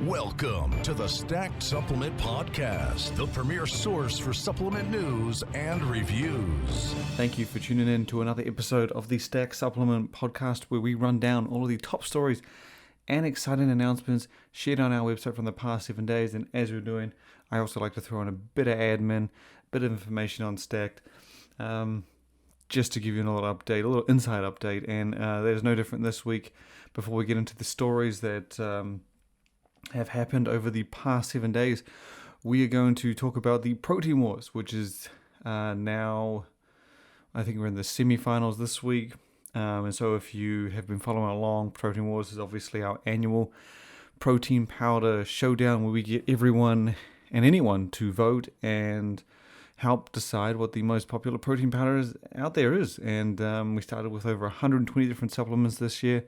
Welcome to the Stacked Supplement Podcast, the premier source for supplement news and reviews. Thank you for tuning in to another episode of the Stack Supplement Podcast, where we run down all of the top stories and exciting announcements shared on our website from the past 7 days. And as we're doing, I also like to throw in a bit of admin, a bit of information on Stacked, just to give you a little update, a little inside update. And there's no different this week. Before we get into the stories that have happened over the past 7 days, we are going to talk about the Protein Wars, which is now, I think we're in the semi-finals this week. And so if you have been following along, Protein Wars is obviously our annual protein powder showdown where we get everyone and anyone to vote and help decide what the most popular protein powder out there is. And we started with over 120 different supplements this year.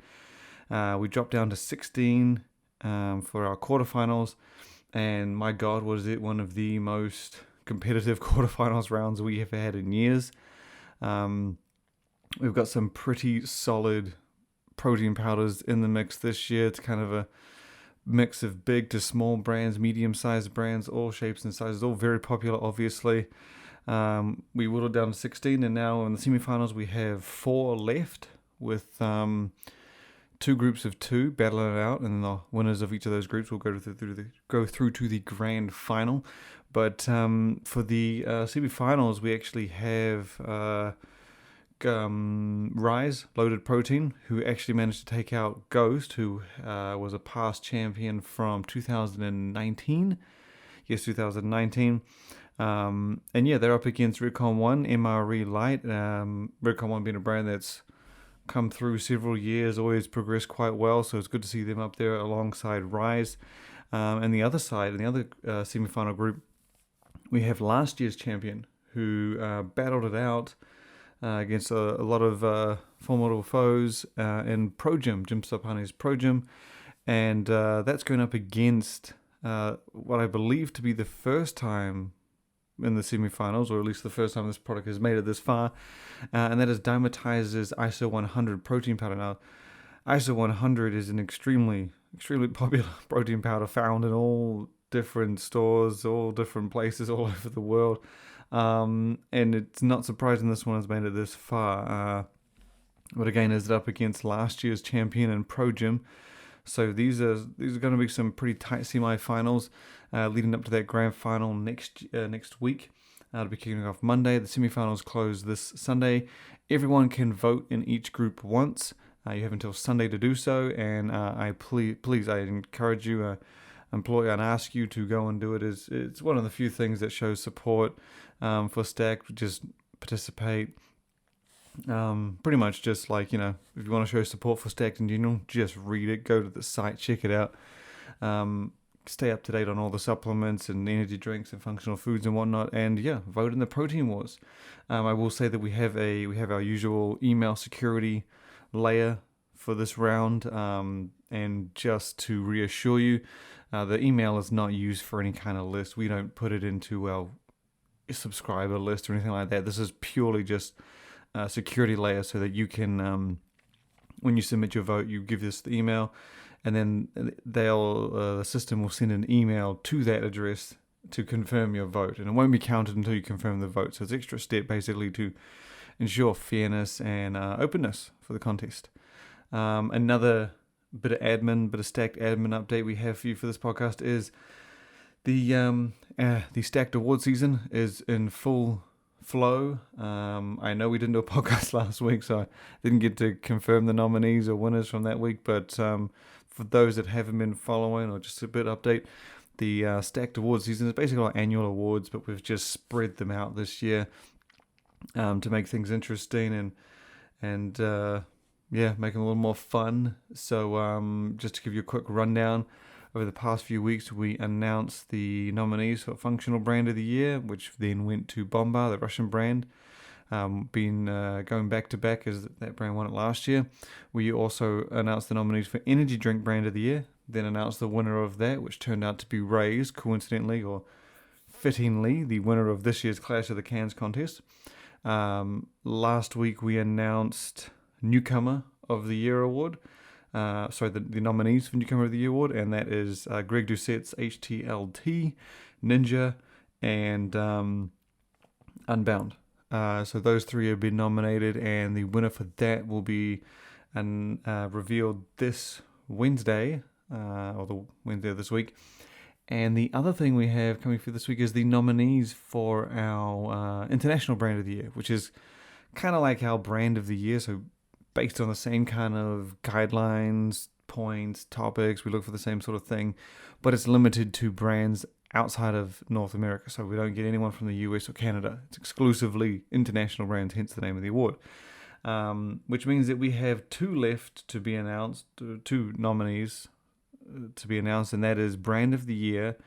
We dropped down to 16 for our quarterfinals, and my God, was it one of the most competitive quarterfinals rounds we have had in years. We've got some pretty solid protein powders in the mix this year. It's kind of a mix of big to small brands, medium-sized brands, all shapes and sizes, all very popular, obviously. We whittled down to 16, and now in the semifinals we have 4 left with 2 groups of 2 battling it out, and the winners of each of those groups will go through to the grand final. But for the semifinals, we actually have Rise Loaded Protein, who actually managed to take out Ghost, who was a past champion from 2019. Yes, 2019. And yeah, they're up against Redcon 1, MRE Light. Redcon 1 being a brand that's come through several years, always progressed quite well, so it's good to see them up there alongside Rise. And the other side, in the other semi-final group, we have last year's champion, who battled it out against a lot of formidable foes in Pro Gym, Jim Stopani's Pro Gym, and that's going up against what I believe to be the first time in the semifinals, or at least the first time this product has made it this far, and that is Dymatize's ISO 100 protein powder. Now, ISO 100 is an extremely popular protein powder found in all different stores, all different places all over the world, and it's not surprising this one has made it this far, but again, is it up against last year's champion in Pro Gym. So these are going to be some pretty tight semi-finals leading up to that grand final next week. It'll be kicking off Monday. The semi-finals close this Sunday. Everyone can vote in each group once. You have until Sunday to do so, and I encourage you, employ and ask you to go and do it. It's one of the few things that shows support for Stack. Just participate. Pretty much just like, if you want to show support for Stacked in general, just read it, go to the site, check it out, stay up to date on all the supplements and energy drinks and functional foods and whatnot, and yeah, vote in the Protein Wars. I will say that we have our usual email security layer for this round, and just to reassure you, the email is not used for any kind of list. We don't put it into our subscriber list or anything like that. This is purely just security layer so that you can, when you submit your vote, you give this the email, and then the system will send an email to that address to confirm your vote, and it won't be counted until you confirm the vote. So it's an extra step basically to ensure fairness and openness for the contest. Another bit of Stacked admin update we have for you for this podcast is the Stacked award season is in full flow. I know we didn't do a podcast last week, so I didn't get to confirm the nominees or winners from that week, but for those that haven't been following, or just a bit update, the Stacked award season is basically like annual awards, but we've just spread them out this year to make things interesting and make them a little more fun. So just to give you a quick rundown, over the past few weeks, we announced the nominees for Functional Brand of the Year, which then went to Bomba, the Russian brand. Been going back to back as that brand won it last year. We also announced the nominees for Energy Drink Brand of the Year, then announced the winner of that, which turned out to be Raise, coincidentally or fittingly, the winner of this year's Clash of the Cans contest. Last week we announced Newcomer of the Year award, the nominees for Newcomer of the Year award, and that is Greg Doucette's HTLT, Ninja, and Unbound. So those 3 have been nominated, and the winner for that will be revealed this Wednesday, or the Wednesday of this week. And the other thing we have coming for this week is the nominees for our International Brand of the Year, which is kind of like our Brand of the Year, so based on the same kind of guidelines, points, topics. We look for the same sort of thing, but it's limited to brands outside of North America, so we don't get anyone from the US or Canada. It's exclusively international brands, hence the name of the award. Which means that we have 2 left to be announced, 2 nominees to be announced, and that is Brand of the Year,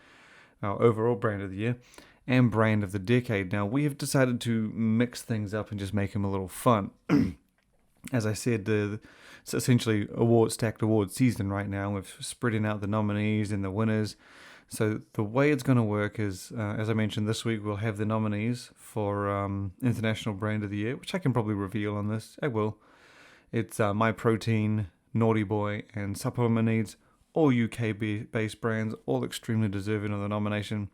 our overall Brand of the Year, and Brand of the Decade. Now, we have decided to mix things up and just make them a little fun. As I said, it's essentially stacked award season right now. We're spreading out the nominees and the winners. So the way it's going to work is, as I mentioned, this week we'll have the nominees for International Brand of the Year, which I can probably reveal on this. I will. It's My Protein, Naughty Boy, and Supplement Needs, all UK-based brands, all extremely deserving of the nomination.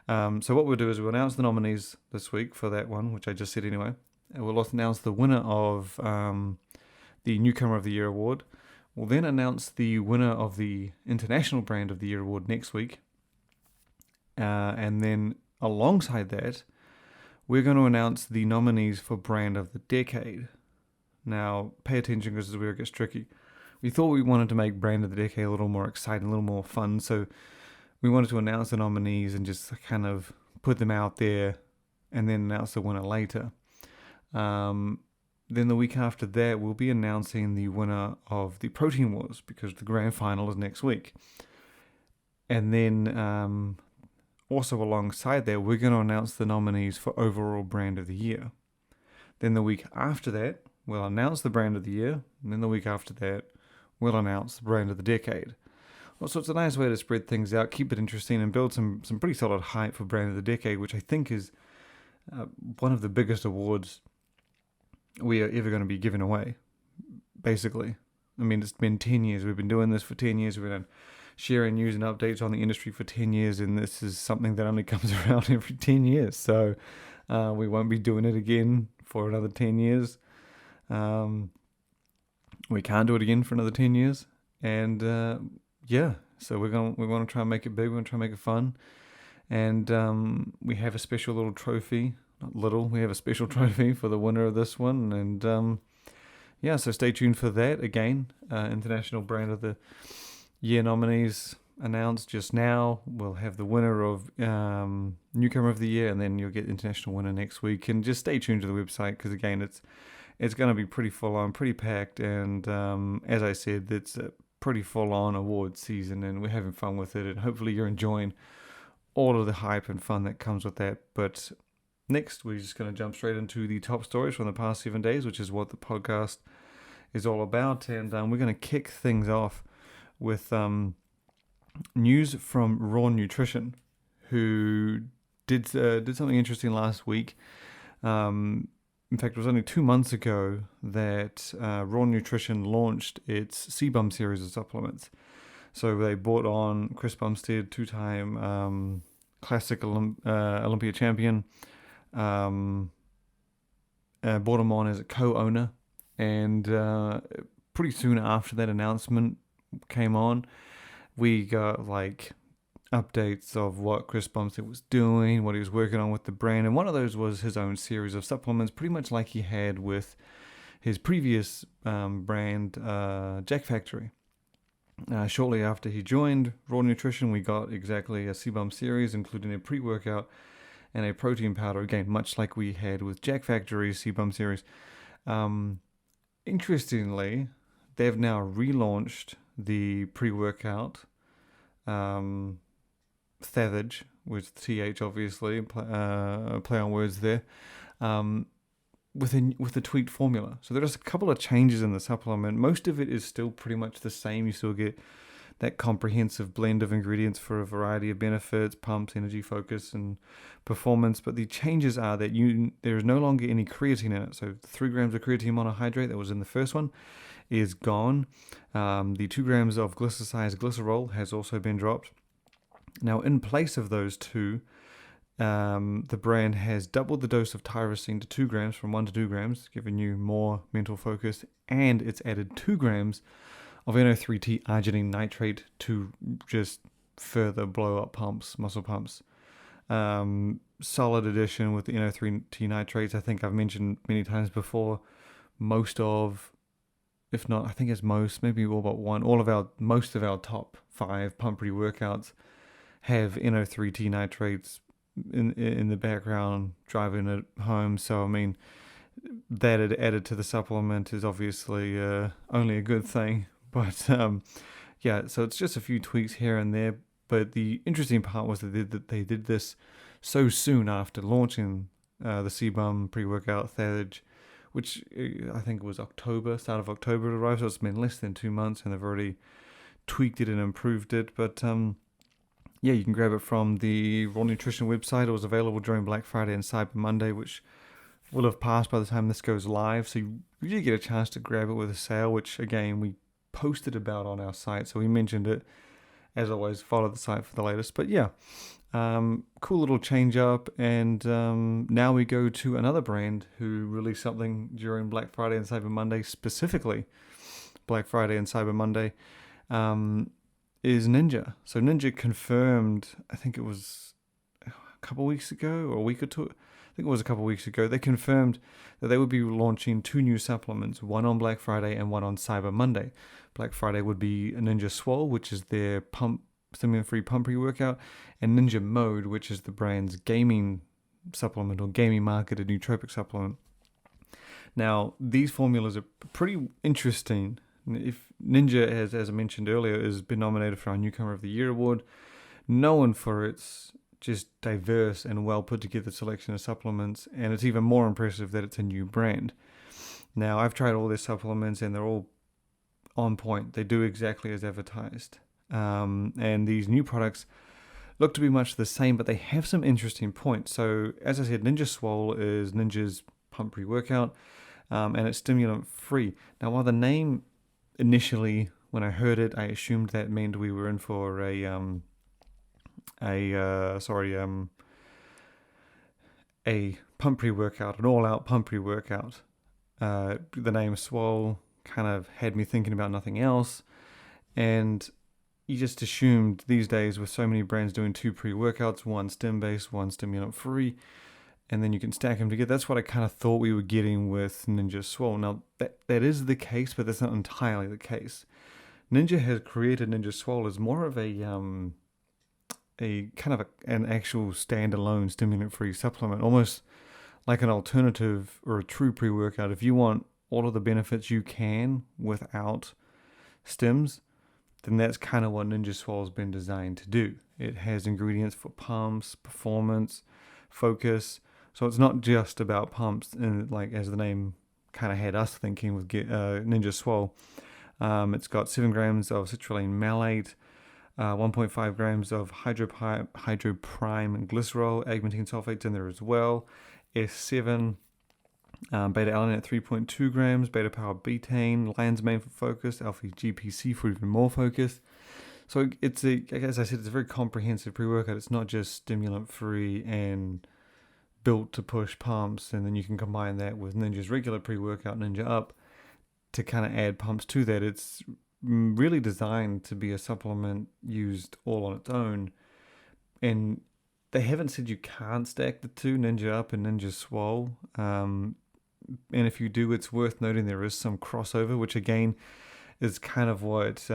So what we'll do is we'll announce the nominees this week for that one, which I just said anyway. And we'll also announce the winner of the Newcomer of the Year award. We'll then announce the winner of the International Brand of the Year award next week. And then alongside that, we're going to announce the nominees for Brand of the Decade. Now, pay attention because this is where it gets tricky. We thought we wanted to make Brand of the Decade a little more exciting, a little more fun. So we wanted to announce the nominees and just kind of put them out there and then announce the winner later. Then the week after that, we'll be announcing the winner of the Protein Wars because the grand final is next week. And then also alongside that, we're going to announce the nominees for overall Brand of the Year. Then the week after that, we'll announce the Brand of the Year. And then the week after that, we'll announce the Brand of the Decade. So it's a nice way to spread things out, keep it interesting, and build some pretty solid hype for Brand of the Decade, which I think is one of the biggest awards we are ever going to be giving away, basically. I mean, it's been 10 years. We've been doing this for 10 years. We've been sharing news and updates on the industry for 10 years, and this is something that only comes around every 10 years. So we won't be doing it again for another 10 years. We can't do it again for another 10 years. And so we want to try and make it big. We want to try and make it fun. And we have a special little trophy. Not little, we have a special trophy for the winner of this one. And so stay tuned for that. Again, International Brand of the Year nominees announced just now. We'll have the winner of Newcomer of the Year, and then you'll get International winner next week. And just stay tuned to the website because, again, it's going to be pretty full on, pretty packed. And as I said, it's a pretty full on award season, and we're having fun with it. And hopefully you're enjoying all of the hype and fun that comes with that. But next, we're just going to jump straight into the top stories from the past 7 days, which is what the podcast is all about. And we're going to kick things off with news from Raw Nutrition, who did something interesting last week. In fact, it was only 2 months ago that Raw Nutrition launched its CBum series of supplements. So they brought on Chris Bumstead, 2-time classic Olympia champion, brought him on as a co-owner, and pretty soon after that announcement came on, we got updates of what Chris Bumstead was doing, what he was working on with the brand, and one of those was his own series of supplements, pretty much like he had with his previous brand, Jack Factory. Shortly after he joined Raw Nutrition, we got exactly a CBum series, including a pre-workout and a protein powder, again, much like we had with Jack Factory's CBum series. Interestingly, they've now relaunched the pre-workout, Thavage, with TH obviously, play on words there, with the tweaked formula. So there's a couple of changes in the supplement. Most of it is still pretty much the same. You still get that comprehensive blend of ingredients for a variety of benefits, pumps, energy, focus, and performance. But the changes are that there is no longer any creatine in it. So 3 grams of creatine monohydrate that was in the first one is gone. The 2 grams of glycosized glycerol has also been dropped. Now, in place of those two, the brand has doubled the dose of tyrosine to 2 grams from 1 to 2 grams, giving you more mental focus, and it's added 2 grams of NO3T arginine nitrate to just further blow up pumps, muscle pumps. Solid addition with the NO3T nitrates. I think I've mentioned many times before, most of, if not, I think it's most, maybe all but one, most of our top 5 pump pre-workouts have NO3T nitrates in the background, driving it home. So I mean, that added to the supplement is obviously only a good thing. But yeah, so it's just a few tweaks here and there. But the interesting part was that they did this so soon after launching the CBUM pre-workout Thadage, which I think was start of October it arrived. So it's been less than 2 months, and they've already tweaked it and improved it. But yeah, you can grab it from the Raw Nutrition website. It was available during Black Friday and Cyber Monday, which will have passed by the time this goes live. So you really get a chance to grab it with a sale, which again, we posted about on our site. So we mentioned it. As always, follow the site for the latest. But yeah, cool little change up. And now we go to another brand who released something during Black Friday and Cyber Monday, specifically Black Friday and Cyber Monday, is Ninja. So Ninja confirmed, I think it was a couple weeks ago or a week or two. I think it was a couple of weeks ago. They confirmed that they would be launching 2 new supplements, one on Black Friday and one on Cyber Monday. Black Friday would be a Ninja Swole, which is their stimulant-free pump pre-workout, and Ninja Mode, which is the brand's gaming supplement or gaming marketed nootropic supplement. Now, these formulas are pretty interesting. If Ninja, as I mentioned earlier, has been nominated for our Newcomer of the Year award, known for its just diverse and well put together selection of supplements, and it's even more impressive that it's a new brand. Now, I've tried all their supplements and they're all on point. They do exactly as advertised. And these new products look to be much the same, but they have some interesting points. So, as I said, Ninja Swole is Ninja's pump pre-workout, and it's stimulant free. Now, while the name initially, when I heard it, I assumed that meant we were in for a pump pre-workout, an all-out pump pre-workout. The name Swole kind of had me thinking about nothing else, and you just assumed these days with so many brands doing 2 pre-workouts, one stim-based, one stimulant-free, and then you can stack them together. That's what I kind of thought we were getting with Ninja Swole. Now, that is the case, but that's not entirely the case. Ninja has created Ninja Swole as more of a kind of an actual standalone stimulant-free supplement, almost like an alternative or a true pre-workout. If you want all of the benefits you can without stims, then that's kind of what Ninja Swole's been designed to do. It has ingredients for pumps, performance, focus. So it's not just about pumps, and like as the name kind of had us thinking with Ninja Swole. It's got 7 grams of citrulline malate, 1.5 grams of hydroprime glycerol, agmatine sulfate's in there as well, S7, beta-alanine at 3.2 grams, beta-power betaine, Lansmain for focus, alpha-GPC for even more focus. So it's as I said, it's a very comprehensive pre-workout. It's not just stimulant-free and built to push pumps, and then you can combine that with Ninja's regular pre-workout, Ninja Up, to kind of add pumps to that. It's really designed to be a supplement used all on its own, and they haven't said you can't stack the two, Ninja Up and Ninja Swole, and if you do, it's worth noting there is some crossover, which again is kind of what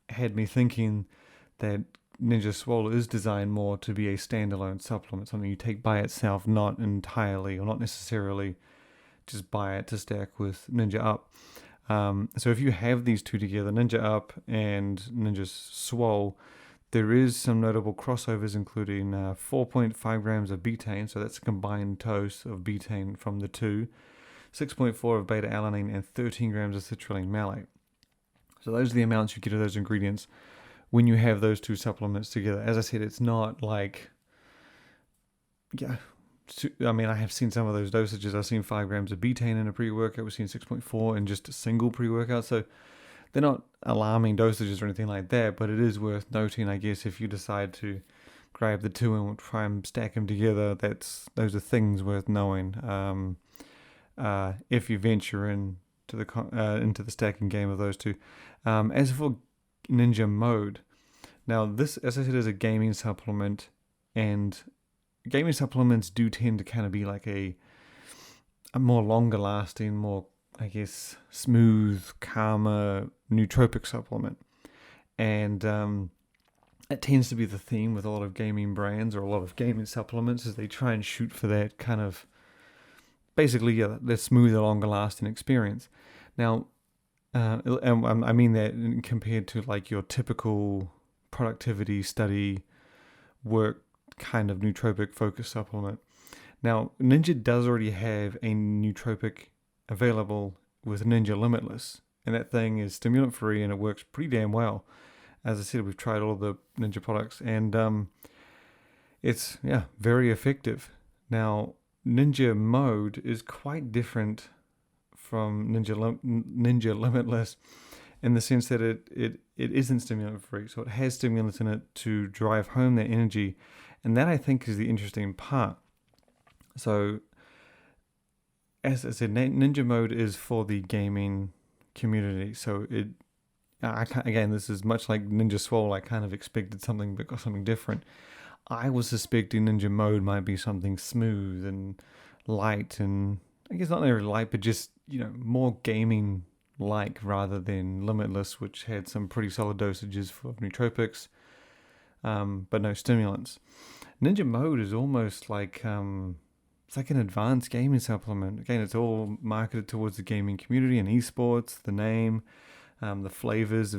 had me thinking that Ninja Swole is designed more to be a standalone supplement, something you take by itself, not entirely or not necessarily just buy it to stack with Ninja Up. So if you have these two together, Ninja Up and Ninja Swole, there is some notable crossovers, including 4.5 grams of betaine, so that's a combined dose of betaine from the two, 6.4 of beta-alanine, and 13 grams of citrulline malate. So those are the amounts you get of those ingredients when you have those two supplements together. As I said, it's not like I mean, I have seen some of those dosages. I've seen 5 grams of betaine in a pre-workout. We've seen 6.4 in just a single pre-workout. So they're not alarming dosages or anything like that, but it is worth noting, I guess, if you decide to grab the two and try and stack them together, those are things worth knowing. If you venture into the stacking game of those two. As for Ninja Mode, now this, as I said, is a gaming supplement, and gaming supplements do tend to kind of be like a more longer lasting, more, I guess, smooth, calmer, nootropic supplement. And it tends to be the theme with a lot of gaming brands or a lot of gaming supplements, is they try and shoot for that kind of, basically, yeah, the smoother, longer lasting experience. Now, I mean that compared to like your typical productivity, study, work kind of nootropic focus supplement. Now, Ninja does already have a nootropic available with Ninja Limitless, and that thing is stimulant free and it works pretty damn well. As I said, we've tried all the Ninja products, and it's very effective. Now, Ninja Mode is quite different from Ninja Limitless in the sense that it isn't stimulant free, so it has stimulants in it to drive home that energy, and that I think is the interesting part. So, as I said, Ninja Mode is for the gaming community. So again, this is much like Ninja Swole. I kind of expected something different. I was suspecting Ninja Mode might be something smooth and light, and I guess not very light, but just, more gaming-like rather than Limitless, which had some pretty solid dosages for nootropics, but no stimulants. Ninja Mode is almost like it's like an advanced gaming supplement. Again, it's all marketed towards the gaming community and esports. The name, the flavors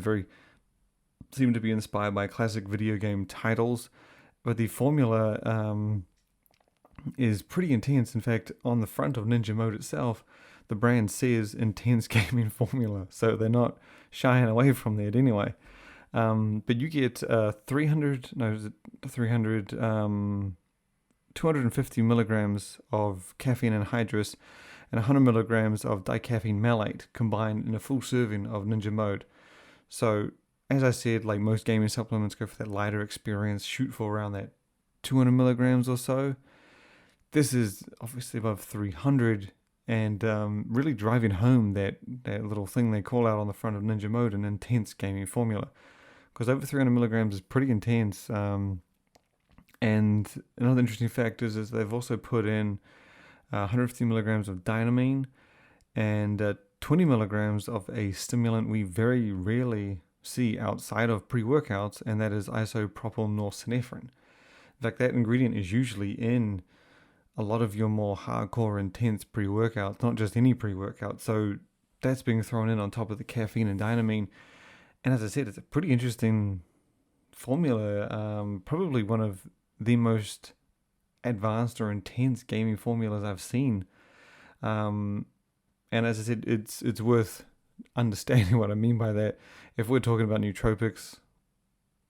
seem to be inspired by classic video game titles, but the formula is pretty intense. In fact, on the front of Ninja Mode itself, the brand says intense gaming formula, so they're not shying away from that anyway. But you get 250 milligrams of caffeine anhydrous and 100 milligrams of dicaffeine malate combined in a full serving of Ninja Mode. So, as I said, like most gaming supplements go for that lighter experience, shoot for around that 200 milligrams or so. This is obviously above 300, and really driving home that little thing they call out on the front of Ninja Mode, an intense gaming formula. Because over 300 milligrams is pretty intense. And another interesting fact is they've also put in 150 milligrams of dynamine and 20 milligrams of a stimulant we very rarely see outside of pre-workouts, and that is isopropylnorepinephrine. In fact, that ingredient is usually in a lot of your more hardcore, intense pre-workouts, not just any pre-workout. So that's being thrown in on top of the caffeine and dynamine. And as I said, it's a pretty interesting formula, probably one of the most advanced or intense gaming formulas I've seen. And as I said, it's worth understanding what I mean by that. If we're talking about nootropics,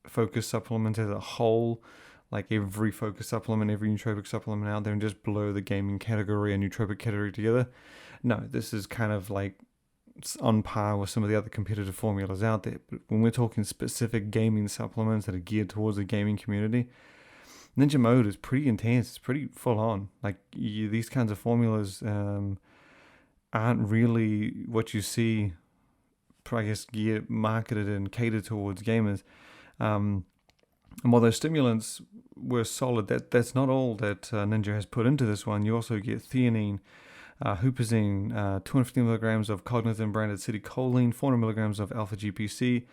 focus supplements as a whole, like every focus supplement, every nootropic supplement out there, and just blow the gaming category and nootropic category together. No, this is kind of like on par with some of the other competitive formulas out there. But when we're talking specific gaming supplements that are geared towards the gaming community, Ninja Mode is pretty intense. It's pretty full on. Like these kinds of formulas aren't really what you see, I guess, marketed and catered towards gamers. And while those stimulants were solid, that's not all that Ninja has put into this one. You also get theanine, huperzine, 250 milligrams of cognizant branded citicoline, 400 milligrams of alpha GPC,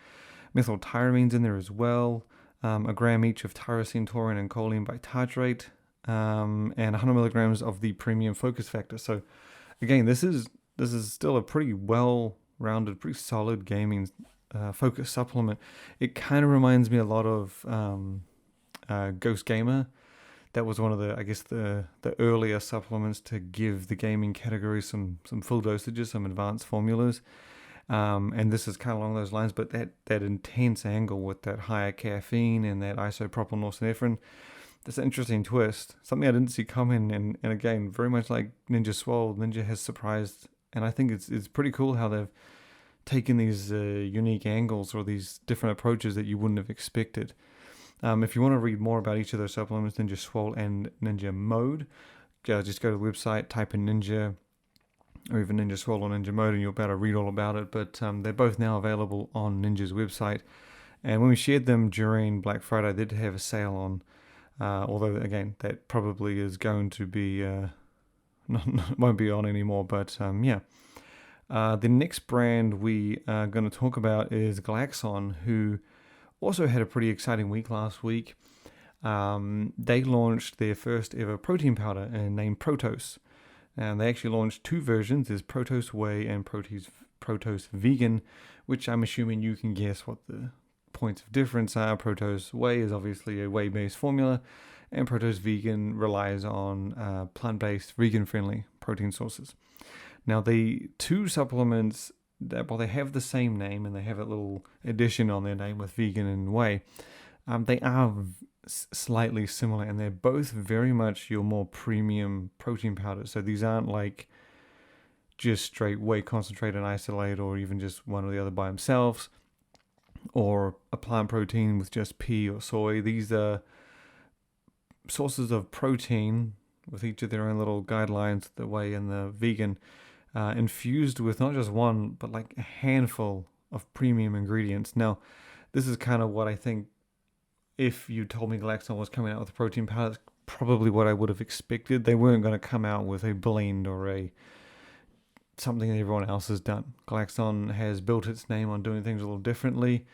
methyltyramine's in there as well, a gram each of tyrosine, taurine, and choline bitartrate, and 100 milligrams of the premium focus factor. So, again, this is still a pretty well-rounded, pretty solid gaming focus supplement. It kind of reminds me a lot of Ghost Gamer. That was one of the earlier supplements to give the gaming category some full dosages, some advanced formulas. And this is kind of along those lines, but that intense angle with that higher caffeine and that isopropylnorepinephrine, That's an interesting twist. Something I didn't see coming, and again, very much like Ninja Swole, Ninja has surprised, and I think it's pretty cool how they've taken these unique angles or these different approaches that you wouldn't have expected. If you want to read more about each of those supplements, Ninja Swole and Ninja Mode, just go to the website, type in Ninja, or even Ninja Swole or Ninja Mode, and you'll be able to read all about it. But they're both now available on Ninja's website. And when we shared them during Black Friday, they did have a sale on, although again, that probably is going to be, won't be on anymore. But yeah. The next brand we are going to talk about is Glaxon, who also had a pretty exciting week last week. They launched their first ever protein powder named Protos. And they actually launched two versions. There's Protos Whey and Protos Vegan, which I'm assuming you can guess what the points of difference are. Protos Whey is obviously a whey-based formula, and Protos Vegan relies on plant-based, vegan-friendly protein sources. Now, the two supplements, while they have the same name and they have a little addition on their name with vegan and whey, they are slightly similar, and they're both very much your more premium protein powders. So these aren't like just straight whey concentrate and isolate, or even just one or the other by themselves, or a plant protein with just pea or soy. These are sources of protein with each of their own little guidelines, the whey and the vegan, infused with not just one, but like a handful of premium ingredients. Now, this is kind of what I think, if you told me Glaxon was coming out with a protein powder, that's probably what I would have expected. They weren't going to come out with a blend or something that everyone else has done. Glaxon has built its name on doing things a little differently.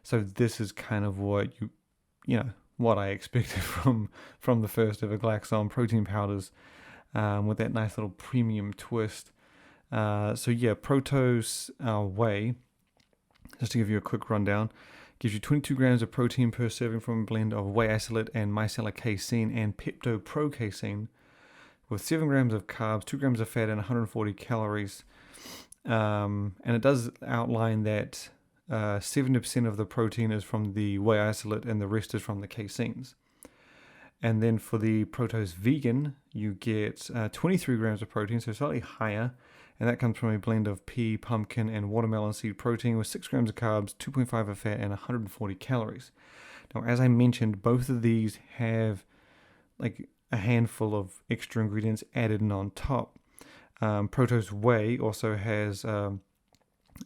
So this is kind of what what I expected from the first ever Glaxon protein powders, with that nice little premium twist. So yeah, Protos Whey, just to give you a quick rundown, gives you 22 grams of protein per serving from a blend of whey isolate and micellar casein and Pepto Pro casein, with 7 grams of carbs, 2 grams of fat, and 140 calories. And it does outline that 70% of the protein is from the whey isolate and the rest is from the caseins. And then for the Protos Vegan, you get 23 grams of protein, so slightly higher, and that comes from a blend of pea, pumpkin, and watermelon seed protein with 6 grams of carbs, 2.5 of fat, and 140 calories. Now, as I mentioned, both of these have like a handful of extra ingredients added in on top. Protos Whey also has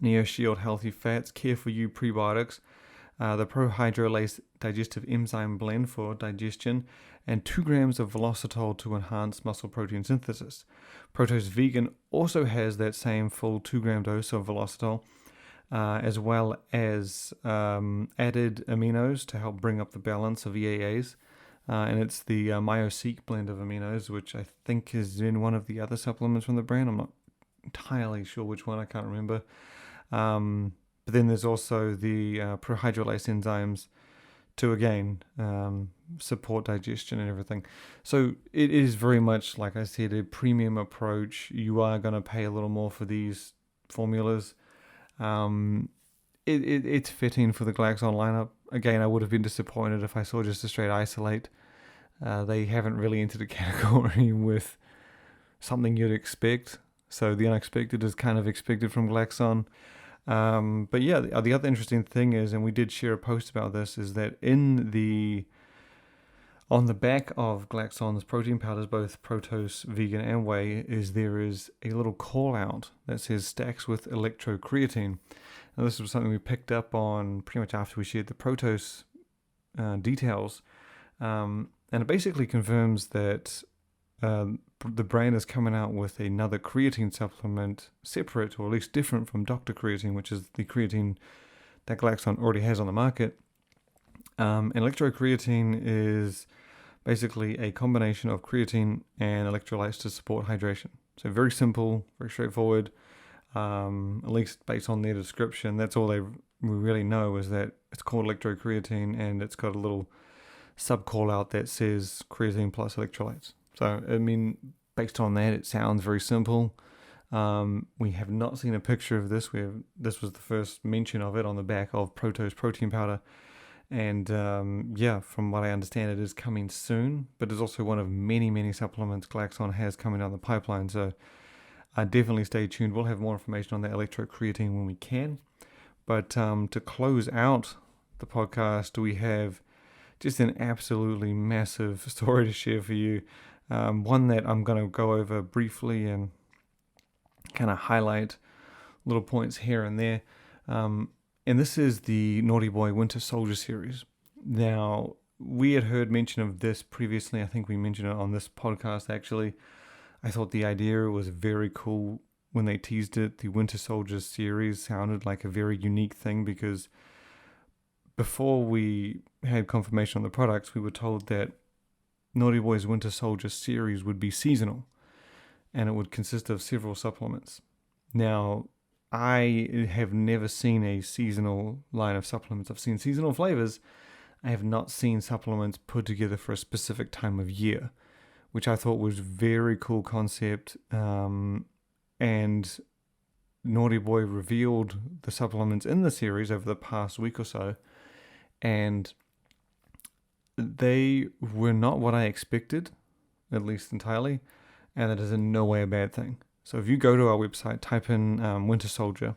NeoShield healthy fats, Care for You prebiotics, the ProHydrolase digestive enzyme blend for digestion, and 2 grams of velocitol to enhance muscle protein synthesis. Protos Vegan also has that same full 2 gram dose of velocitol, as well as added aminos to help bring up the balance of EAAs. And it's the MyoSeq blend of aminos, which I think is in one of the other supplements from the brand. I'm not entirely sure which one, I can't remember. But then there's also the prohydrolase enzymes to, again, support digestion and everything. So it is very much, like I said, a premium approach. You are going to pay a little more for these formulas. It's fitting for the Glaxon lineup. Again, I would have been disappointed if I saw just a straight isolate. They haven't really entered a category with something you'd expect. So the unexpected is kind of expected from Glaxon. But yeah, the other interesting thing is, and we did share a post about this, is that on the back of Glaxon's protein powders, both Protos Vegan and Whey, there is a little call out that says stacks with electrocreatine. Now, this was something we picked up on pretty much after we shared the Protos details, and it basically confirms that the brand is coming out with another creatine supplement separate, or at least different from Dr. Creatine, which is the creatine that Glaxon already has on the market. Electrocreatine is basically a combination of creatine and electrolytes to support hydration. So very simple, very straightforward, at least based on their description. That's all we really know, is that it's called electrocreatine, and it's got a little sub-call out that says creatine plus electrolytes. So, I mean, based on that, it sounds very simple. We have not seen a picture of this. This was the first mention of it on the back of Protos protein powder. And from what I understand, it is coming soon, but it's also one of many supplements Glaxon has coming down the pipeline. So definitely stay tuned. We'll have more information on the electrocreatine when we can. But to close out the podcast, we have just an absolutely massive story to share for you. One that I'm going to go over briefly and kind of highlight little points here and there. And this is the Naughty Boy Winter Soldier series. Now, we had heard mention of this previously. I think we mentioned it on this podcast, actually. I thought the idea was very cool when they teased it. The Winter Soldier series sounded like a very unique thing because before we had confirmation on the products, we were told that Naughty Boy's Winter Soldier series would be seasonal and it would consist of several supplements. Now, I have never seen a seasonal line of supplements. I've seen seasonal flavors. I have not seen supplements put together for a specific time of year, which I thought was very cool concept. And Naughty Boy revealed the supplements in the series over the past week or so, and they were not what I expected, at least entirely, and that is in no way a bad thing. So if you go to our website, type in Winter Soldier,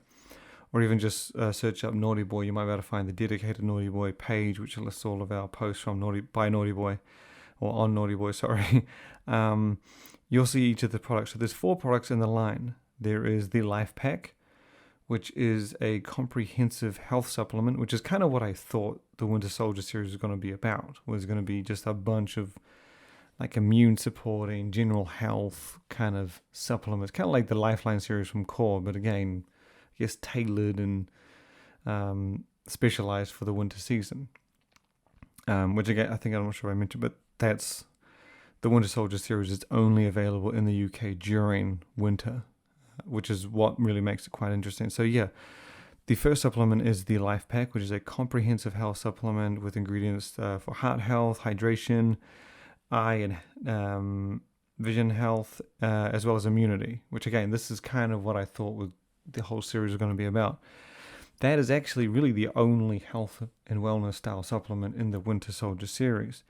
or even just search up Naughty Boy, you might be able to find the dedicated Naughty Boy page, which lists all of our posts from Naughty Boy, or on Naughty Boy, sorry. You'll see each of the products. So there's 4 products in the line. There is the Life Pack, which is a comprehensive health supplement, which is kind of what I thought the Winter Soldier series was going to be about. Was going to be just a bunch of like immune supporting, general health kind of supplements, kind of like the Lifeline series from Core, but again, I guess tailored and specialized for the winter season. Which again, I think I'm not sure I mentioned, but that's the Winter Soldier series is only available in the UK during winter, which is what really makes it quite interesting. So yeah, the first supplement is the Life Pack, which is a comprehensive health supplement with ingredients for heart health, hydration, eye and vision health, as well as immunity, which again, this is kind of what I thought the whole series was going to be about. That is actually really the only health and wellness style supplement in the Winter Soldier series.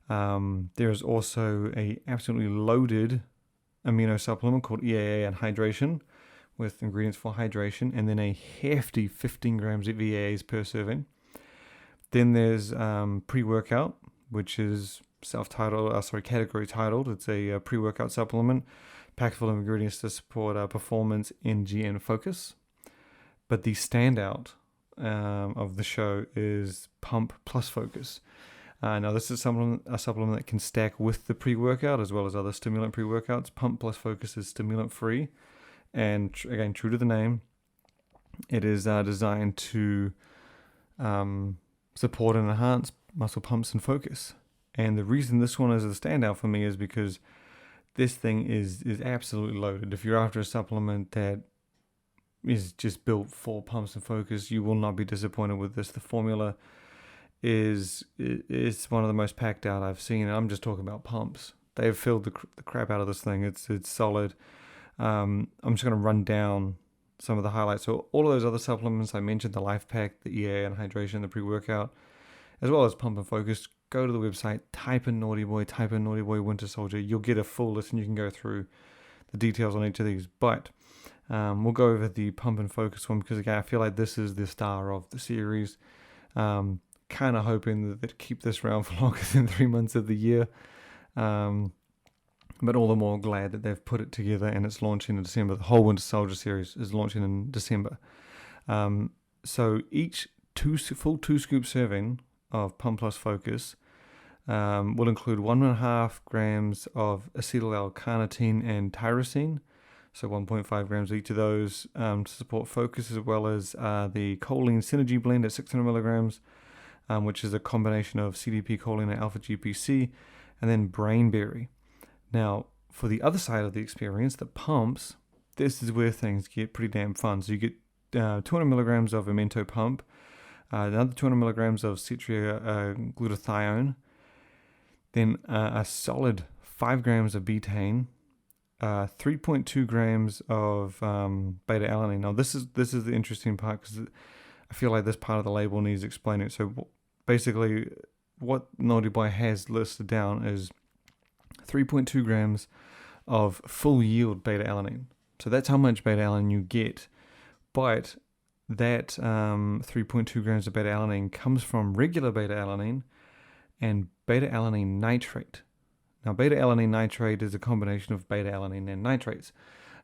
There is also a absolutely loaded amino supplement called EAA and Hydration, with ingredients for hydration, and then a hefty 15 grams of EAAs per serving. Then there's pre-workout, which is category titled. It's a pre-workout supplement packed full of ingredients to support performance, energy, and focus. But the standout of the show is Pump Plus Focus. Now this is a supplement that can stack with the pre-workout as well as other stimulant pre-workouts. Pump Plus Focus is stimulant free, and again, true to the name, it is designed to support and enhance muscle pumps and focus. And the reason this one is a standout for me is because this thing is absolutely loaded. If you're after a supplement that is just built for pumps and focus, you will not be disappointed with this. The formula is one of the most packed out I've seen. I'm just talking about pumps. They've filled the crap out of this thing. It's solid. I'm just going to run down some of the highlights. So all of those other supplements I mentioned, the Life Pack, the EA and Hydration, the pre-workout, as well as Pump and Focus, go to the website, type in Naughty Boy Winter Soldier. You'll get a full list and you can go through the details on each of these. But we'll go over the Pump and Focus one because, again, I feel like this is the star of the series. Kind of hoping that they'd keep this around for longer than 3 months of the year. But all the more glad that they've put it together and it's launching in December. The whole Winter Soldier series is launching in December. So each full 2 scoop serving of Pump Plus Focus will include 1.5 grams of acetyl L-carnitine and tyrosine, so 1.5 grams each of those to support focus, as well as the choline synergy blend at 600 milligrams, which is a combination of CDP choline and alpha GPC, and then Brainberry. Now, for the other side of the experience, the pumps, this is where things get pretty damn fun. So you get 200 milligrams of Memento Pump, another 200 milligrams of Citria glutathione, then a solid 5 grams of betaine, 3.2 grams of beta-alanine. Now, this is the interesting part because I feel like this part of the label needs explaining. So basically what Naughty Boy has listed down is 3.2 grams of full yield beta-alanine. So that's how much beta-alanine you get. But that 3.2 grams of beta-alanine comes from regular beta-alanine and beta-alanine nitrate. Now, beta-alanine nitrate is a combination of beta-alanine and nitrates.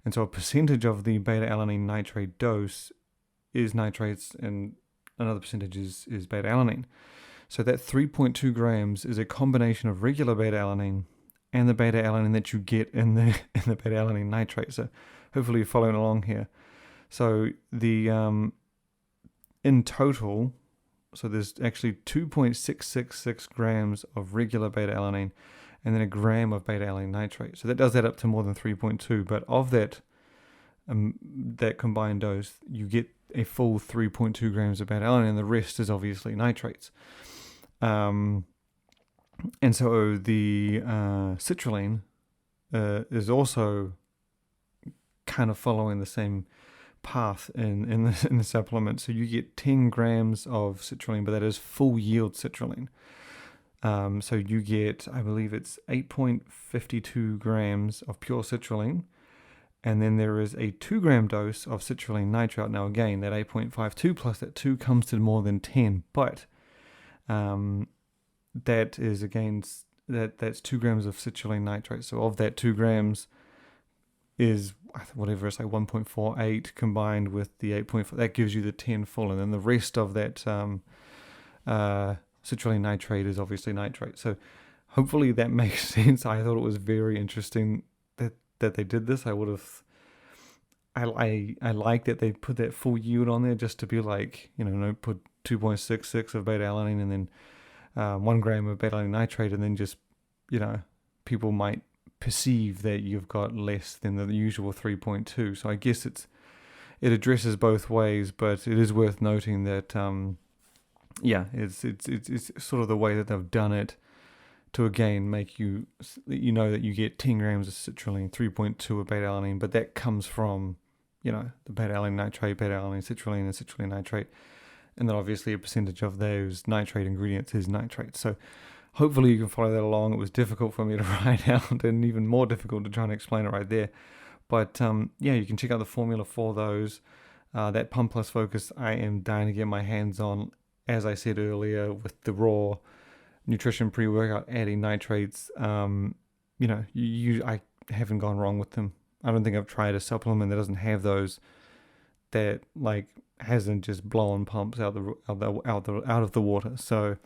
And so a percentage of the beta-alanine nitrate dose is nitrates and another percentage is beta-alanine. So that 3.2 grams is a combination of regular beta-alanine and the beta-alanine that you get in the beta-alanine nitrate. So hopefully you're following along here. So the in total, so there's actually 2.666 grams of regular beta-alanine and then a gram of beta-alanine nitrate. So that does add up to more than 3.2. But of that that combined dose, you get a full 3.2 grams of beta-alanine, and the rest is obviously nitrates. And so the citrulline is also kind of following the same path in the supplement. So you get 10 grams of citrulline, but that is full yield citrulline. So you get, I believe it's 8.52 grams of pure citrulline, and then there is a 2 gram dose of citrulline nitrate. Now again, that 8.52 plus that 2 comes to more than 10, but that is again, that's 2 grams of citrulline nitrate. So of that 2 grams is whatever, it's like 1.48 combined with the 8.4, that gives you the 10 full, and then the rest of that citrulline nitrate is obviously nitrate. So hopefully that makes sense. I thought it was very interesting that they did this. I like that they put that full yield on there, just to be like, put 2.66 of beta-alanine and then 1 gram of beta-alanine nitrate, and then just, people might perceive that you've got less than the usual 3.2. So I guess it addresses both ways, but it is worth noting that it's sort of the way that they've done it to again make you know that you get 10 grams of citrulline, 3.2 of beta-alanine, but that comes from the beta-alanine nitrate, beta-alanine citrulline, and citrulline nitrate, and then obviously a percentage of those nitrate ingredients is nitrate. So hopefully you can follow that along. It was difficult for me to write out, and even more difficult to try and explain it right there. But you can check out the formula for those. That Pump Plus Focus, I am dying to get my hands on. As I said earlier, with the raw nutrition pre-workout adding nitrates, I haven't gone wrong with them. I don't think I've tried a supplement that doesn't have those, that hasn't just blown pumps out of the water. So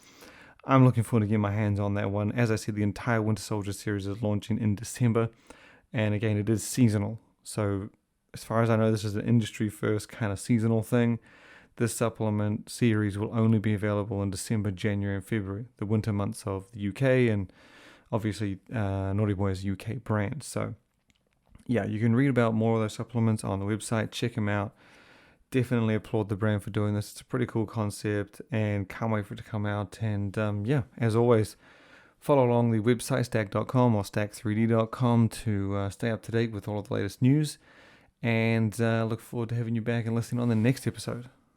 I'm looking forward to getting my hands on that one. As I said, the entire Winter Soldier series is launching in December, and again, it is seasonal. So as far as I know, this is an industry first kind of seasonal thing. This supplement series will only be available in December, January, and February, the winter months of the UK, and obviously Naughty Boy is a UK brand. So yeah, you can read about more of those supplements on the website. Check them out. Definitely applaud the brand for doing this. It's a pretty cool concept, and can't wait for it to come out. And as always, follow along the website, stack.com or stack3d.com, to stay up to date with all of the latest news. And look forward to having you back and listening on the next episode.